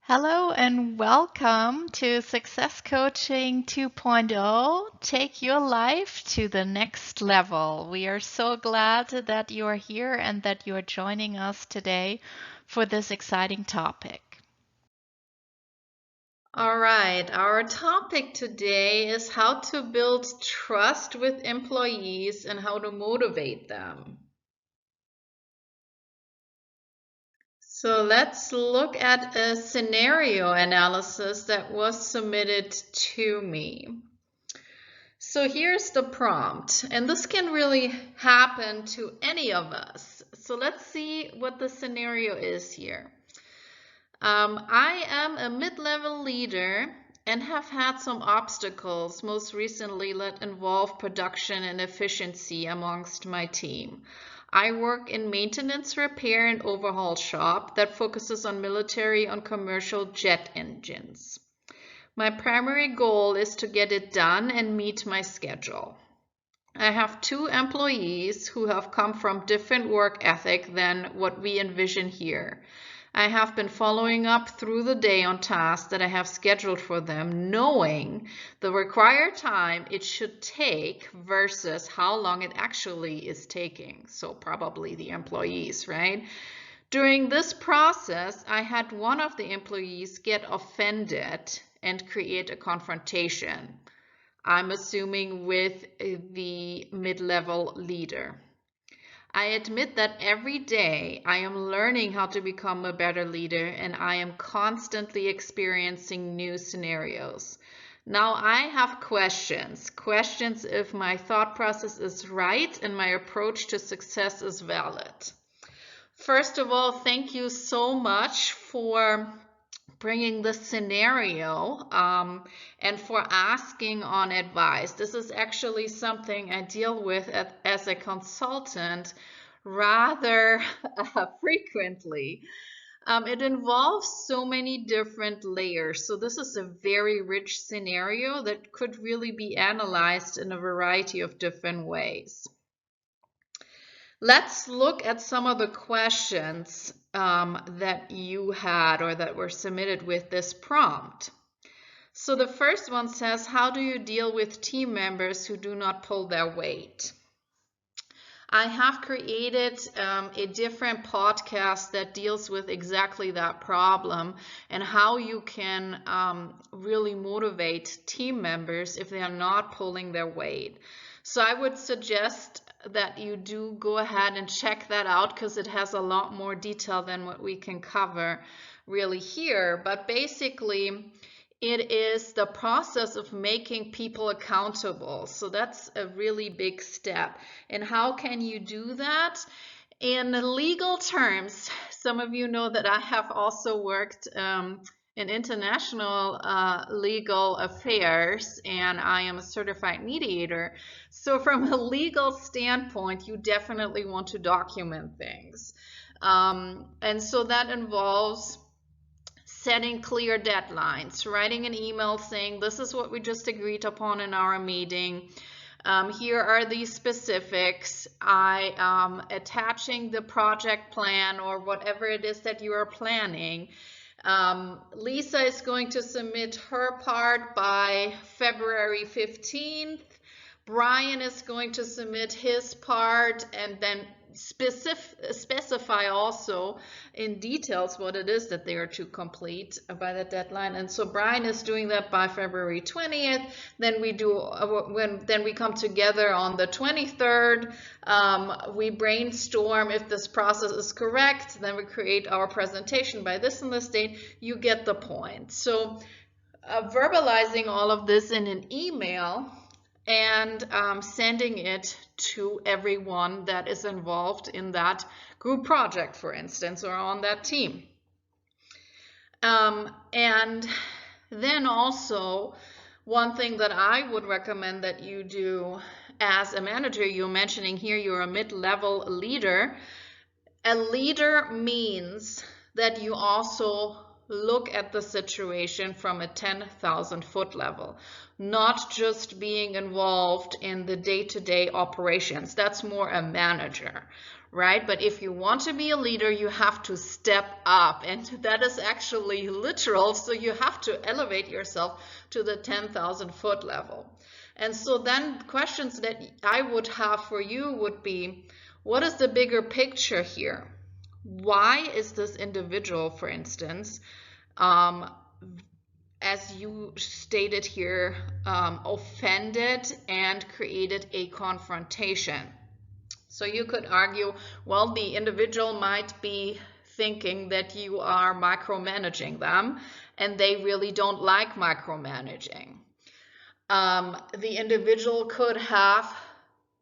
Hello and welcome to Success Coaching 2.0. Take your life to the next level. We are so glad that you are here and that you are joining us today for this exciting topic. All right, our topic today is how to build trust with employees and how to motivate them. So let's look at a scenario analysis that was submitted to me. So here's the prompt, and this can really happen to any of us. So let's see what the scenario is here. I am a mid-level leader and have had some obstacles, most recently that involve production and efficiency amongst my team. I work in maintenance, repair, and overhaul shop that focuses on military and commercial jet engines. My primary goal is to get it done and meet my schedule. I have 2 employees who have come from different work ethic than what we envision here. I have been following up through the day on tasks that I have scheduled for them, knowing the required time it should take versus how long it actually is taking. So probably the employees, right? During this process, I had one of the employees get offended and create a confrontation. I'm assuming with the mid-level leader. I admit that every day I am learning how to become a better leader and I am constantly experiencing new scenarios. Now I have questions if my thought process is right and my approach to success is valid. First of all, thank you so much for bringing the scenario and for asking on advice. This is actually something I deal with as a consultant rather frequently. It involves so many different layers. So this is a very rich scenario that could really be analyzed in a variety of different ways. Let's look at some of the questions that you had or that were submitted with this prompt. So the first one says, how do you deal with team members who do not pull their weight? I have created a different podcast that deals with exactly that problem and how you can really motivate team members if they are not pulling their weight. So I would suggest that you do go ahead and check that out because it has a lot more detail than what we can cover really here. But basically, it is the process of making people accountable. So that's a really big step. And how can you do that? In legal terms, some of you know that I have also worked in international legal affairs, and I am a certified mediator. So from a legal standpoint, you definitely want to document things. And so that involves setting clear deadlines, writing an email saying, this is what we just agreed upon in our meeting. Here are the specifics. I am attaching the project plan or whatever it is that you are planning. Lisa is going to submit her part by February 15th. Brian is going to submit his part and then specify also in details what it is that they are to complete by the deadline. And so Brian is doing that by February 20th. Then we do then we come together on the 23rd. We brainstorm if this process is correct. Then we create our presentation by this and this date. You get the point. So verbalizing all of this in an email and sending it to everyone that is involved in that group project, for instance, or on that team. And then also, one thing that I would recommend that you do as a manager, you're mentioning here you're a mid-level leader. A leader means that you also look at the situation from a 10,000 foot level, not just being involved in the day-to-day operations. That's more a manager, right? But if you want to be a leader, you have to step up, and that is actually literal. So you have to elevate yourself to the 10,000 foot level. And so then questions that I would have for you would be, what is the bigger picture here? Why is this individual, for instance, as you stated here, offended and created a confrontation? So you could argue, well, the individual might be thinking that you are micromanaging them, and they really don't like micromanaging. The individual could have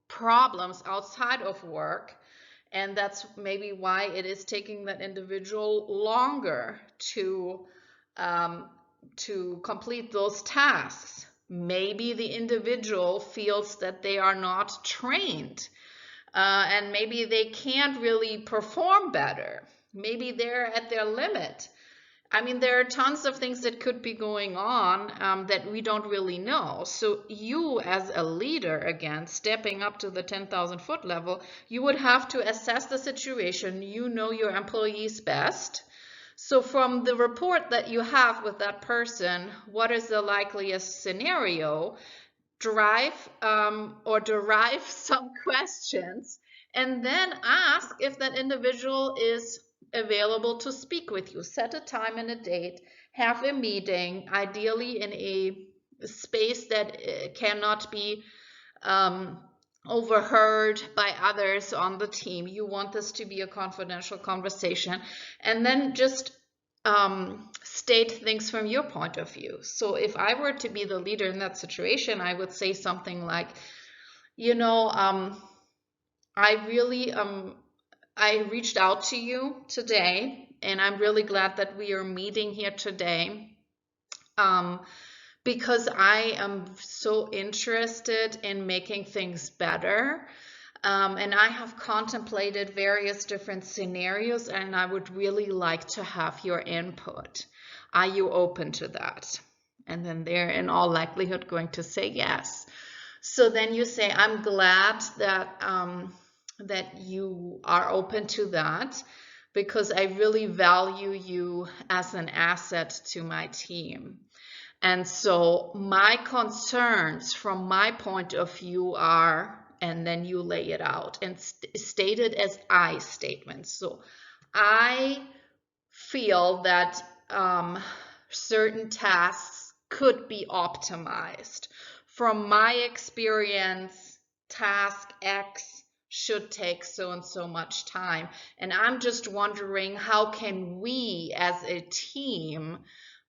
problems outside of work, and that's maybe why it is taking that individual longer to complete those tasks. Maybe the individual feels that they are not trained, and maybe they can't really perform better. Maybe they're at their limit. I mean, there are tons of things that could be going on that we don't really know. So you, as a leader, again, stepping up to the 10,000 foot level, you would have to assess the situation. You know your employees best. So from the report that you have with that person, what is the likeliest scenario? Derive some questions, and then ask if that individual is available to speak with you. Set a time and a date, have a meeting, ideally in a space that cannot be overheard by others on the team. You want this to be a confidential conversation, and then just state things from your point of view. So if I were to be the leader in that situation, I would say something like, you know, I reached out to you today, and I'm really glad that we are meeting here today, because I am so interested in making things better. And I have contemplated various different scenarios, and I would really like to have your input. Are you open to that? And then they're in all likelihood going to say yes. So then you say, I'm glad that that you are open to that, because I really value you as an asset to my team. And so my concerns from my point of view are, and then you lay it out and state it as I statements. So I feel that certain tasks could be optimized. From my experience, task X should take so and so much time. And I'm just wondering, how can we as a team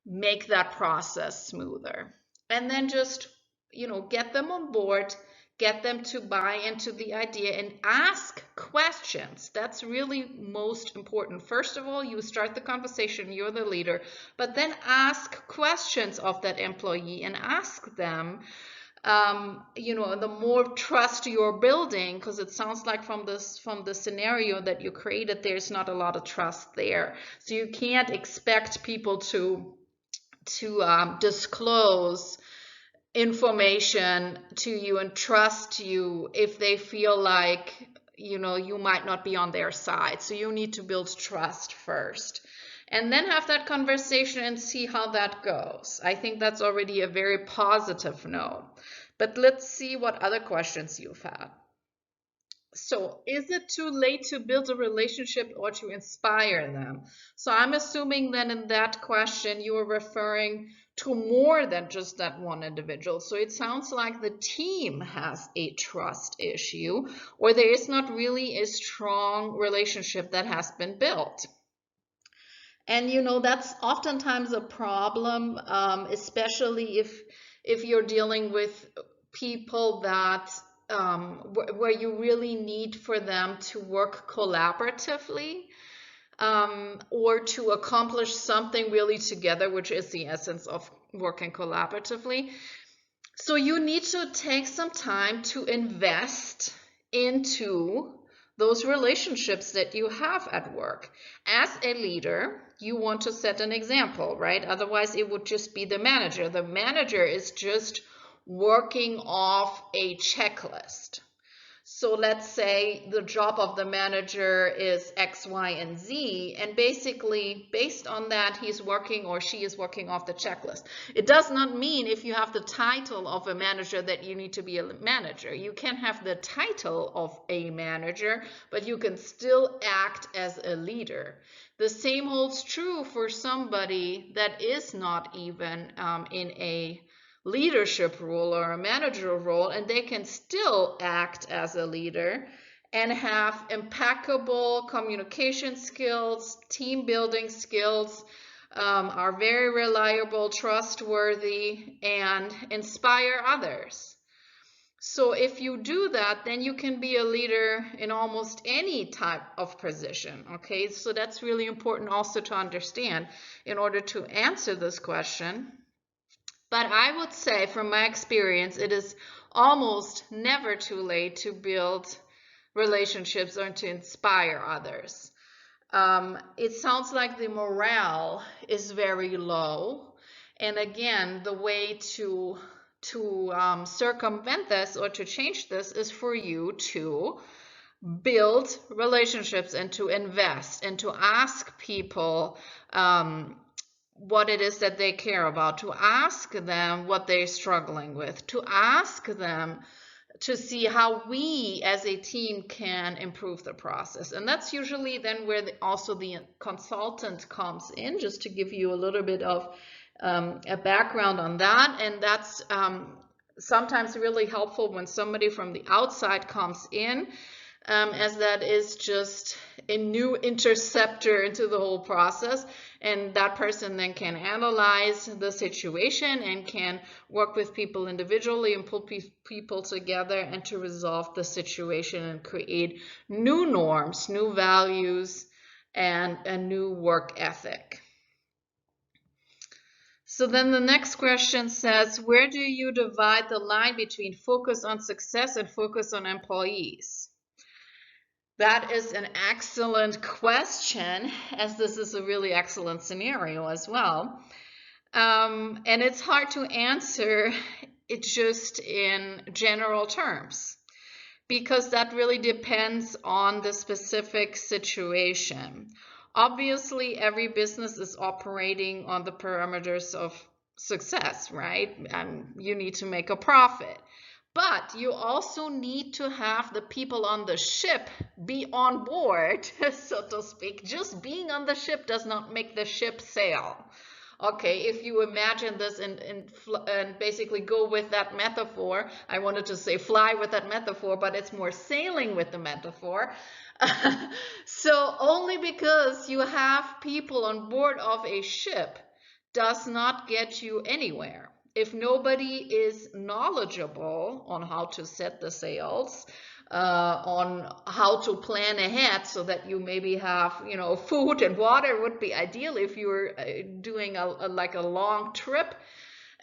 make that process smoother? And then just, you know, get them on board, get them to buy into the idea, and ask questions. That's really most important. First of all, you start the conversation, you're the leader, but then ask questions of that employee and ask them, you know, the more trust you're building, because it sounds like from the scenario that you created, there's not a lot of trust there. So you can't expect people to disclose information to you and trust you if they feel like, you know, you might not be on their side. So you need to build trust first, and then have that conversation and see how that goes. I think that's already a very positive note. But let's see what other questions you've had. So is it too late to build a relationship or to inspire them? So I'm assuming then in that question you are referring to more than just that one individual. So it sounds like the team has a trust issue, or there is not really a strong relationship that has been built. And you know, that's oftentimes a problem, especially if you're dealing with people that where you really need for them to work collaboratively, or to accomplish something really together, which is the essence of working collaboratively. So you need to take some time to invest into those relationships that you have at work. As a leader, you want to set an example, right? Otherwise, it would just be the manager. The manager is just working off a checklist. So let's say the job of the manager is X, Y, and Z, and basically based on that, he's working or she is working off the checklist. It does not mean if you have the title of a manager that you need to be a manager. You can have the title of a manager, but you can still act as a leader. The same holds true for somebody that is not even in a leadership role or a managerial role, and they can still act as a leader and have impeccable communication skills, team building skills, are very reliable, trustworthy, and inspire others. So if you do that, then you can be a leader in almost any type of position, okay? So that's really important also to understand in order to answer this question. But I would say, from my experience, it is almost never too late to build relationships or to inspire others. It sounds like the morale is very low. And again, the way to circumvent this or to change this is for you to build relationships and to invest and to ask people what it is that they care about, to ask them what they're struggling with, to ask them to see how we as a team can improve the process. And that's usually then where also the consultant comes in, just to give you a little bit of a background on that. And that's sometimes really helpful when somebody from the outside comes in, as that is just a new interceptor into the whole process, and that person then can analyze the situation and can work with people individually and pull people together and to resolve the situation and create new norms, new values, and a new work ethic. So then the next question says, where do you divide the line between focus on success and focus on employees? That is an excellent question, as this is a really excellent scenario as well. And it's hard to answer it just in general terms, because that really depends on the specific situation. Obviously, every business is operating on the parameters of success, right? You need to make a profit. But you also need to have the people on the ship be on board, so to speak. Just being on the ship does not make the ship sail. Okay, if you imagine this and basically go with that metaphor, I wanted to say fly with that metaphor, but it's more sailing with the metaphor. So only because you have people on board of a ship does not get you anywhere. If nobody is knowledgeable on how to set the sails, on how to plan ahead so that you maybe have, food and water would be ideal if you were doing like a long trip.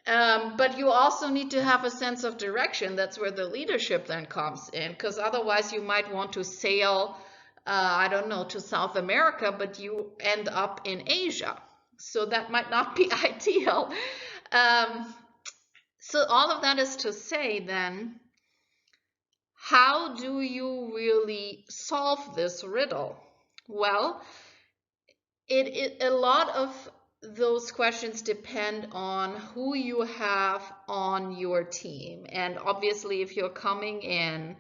But you also need to have a sense of direction. That's where the leadership then comes in, because otherwise you might want to sail, I don't know, to South America, but you end up in Asia. So that might not be ideal. So all of that is to say then, how do you really solve this riddle? Well, a lot of those questions depend on who you have on your team. And obviously, if you're coming in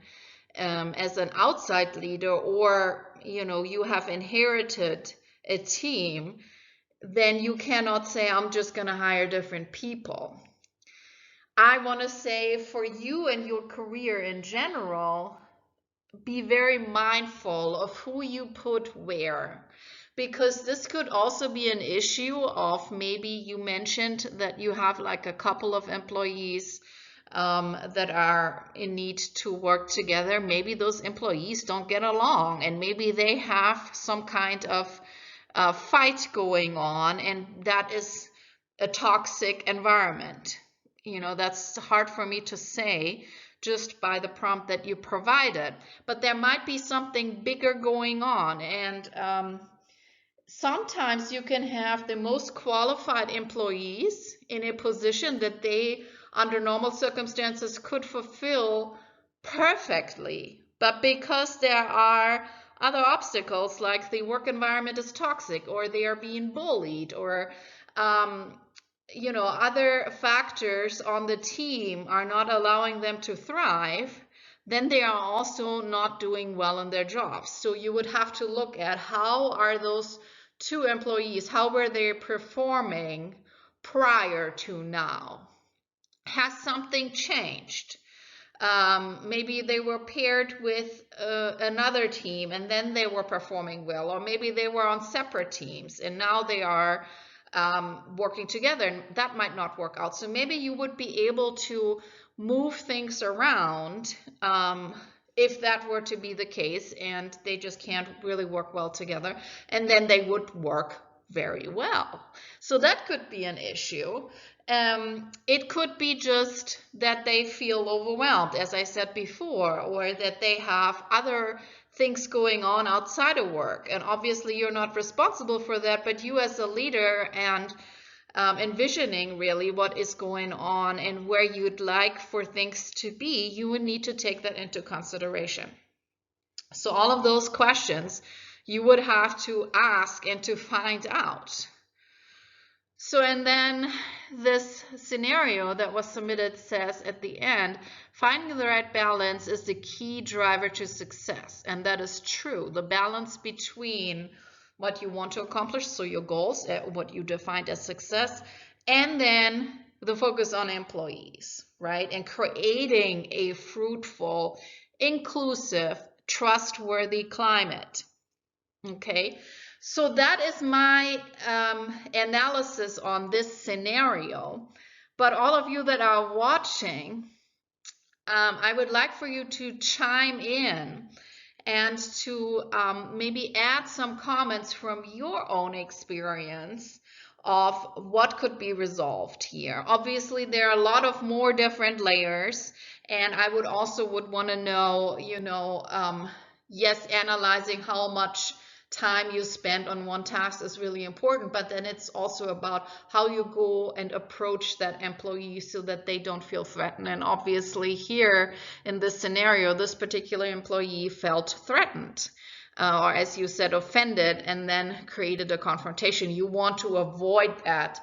as an outside leader, or you have inherited a team, then you cannot say, I'm just going to hire different people. I want to say, for you and your career in general, be very mindful of who you put where, because this could also be an issue of, maybe you mentioned that you have like a couple of employees that are in need to work together. Maybe those employees don't get along, and maybe they have some kind of fight going on, and that is a toxic environment. That's hard for me to say just by the prompt that you provided. But there might be something bigger going on, and sometimes you can have the most qualified employees in a position that they, under normal circumstances, could fulfill perfectly. But because there are other obstacles, like the work environment is toxic, or they are being bullied, or other factors on the team are not allowing them to thrive, then they are also not doing well in their jobs. So you would have to look at how are those two employees, how were they performing prior to now? Has something changed? Maybe they were paired with another team and then they were performing well, or maybe they were on separate teams and now they are working together, and that might not work out. So maybe you would be able to move things around if that were to be the case and they just can't really work well together, and then they would work very well. So that could be an issue. It could be just that they feel overwhelmed, as I said before, or that they have other things going on outside of work. And obviously you're not responsible for that, but you as a leader and envisioning really what is going on and where you'd like for things to be, you would need to take that into consideration. So all of those questions you would have to ask and to find out. So, and then this scenario that was submitted says at the end, finding the right balance is the key driver to success. And that is true. The balance between what you want to accomplish, so your goals, what you defined as success, and then the focus on employees, right? And creating a fruitful, inclusive, trustworthy climate. Okay. So that is my analysis on this scenario. But all of you that are watching, I would like for you to chime in and to maybe add some comments from your own experience of what could be resolved here. Obviously, there are a lot of more different layers, and I would also want to know, yes, analyzing how much time you spend on one task is really important, but then it's also about how you go and approach that employee so that they don't feel threatened. And obviously here in this scenario, this particular employee felt threatened, or as you said, offended, and then created a confrontation. You want to avoid that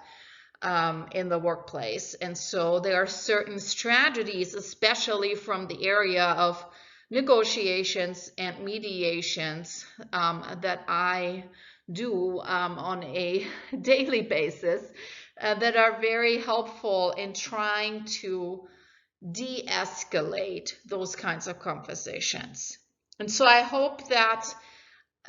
in the workplace. And so there are certain strategies, especially from the area of negotiations and mediations that I do on a daily basis that are very helpful in trying to de-escalate those kinds of conversations. And so I hope that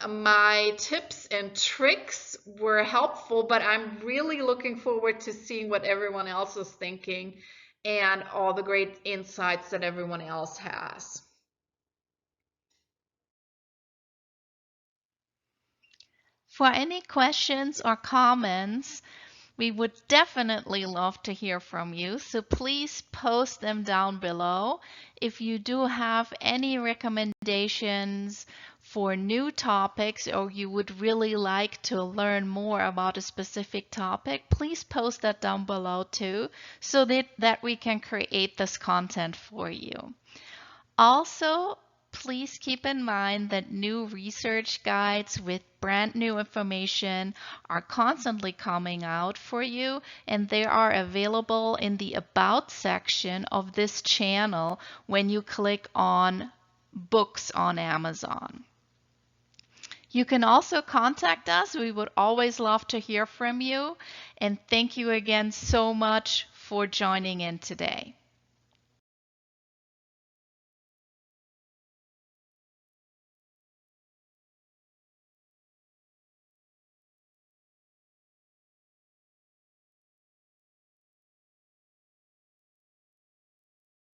my tips and tricks were helpful, but I'm really looking forward to seeing what everyone else is thinking and all the great insights that everyone else has. For any questions or comments, we would definitely love to hear from you, so please post them down below. If you do have any recommendations for new topics, or you would really like to learn more about a specific topic, please post that down below too, so that we can create this content for you. Also, please keep in mind that new research guides with brand new information are constantly coming out for you, and they are available in the About section of this channel when you click on Books on Amazon. You can also contact us. We would always love to hear from you. And thank you again so much for joining in today.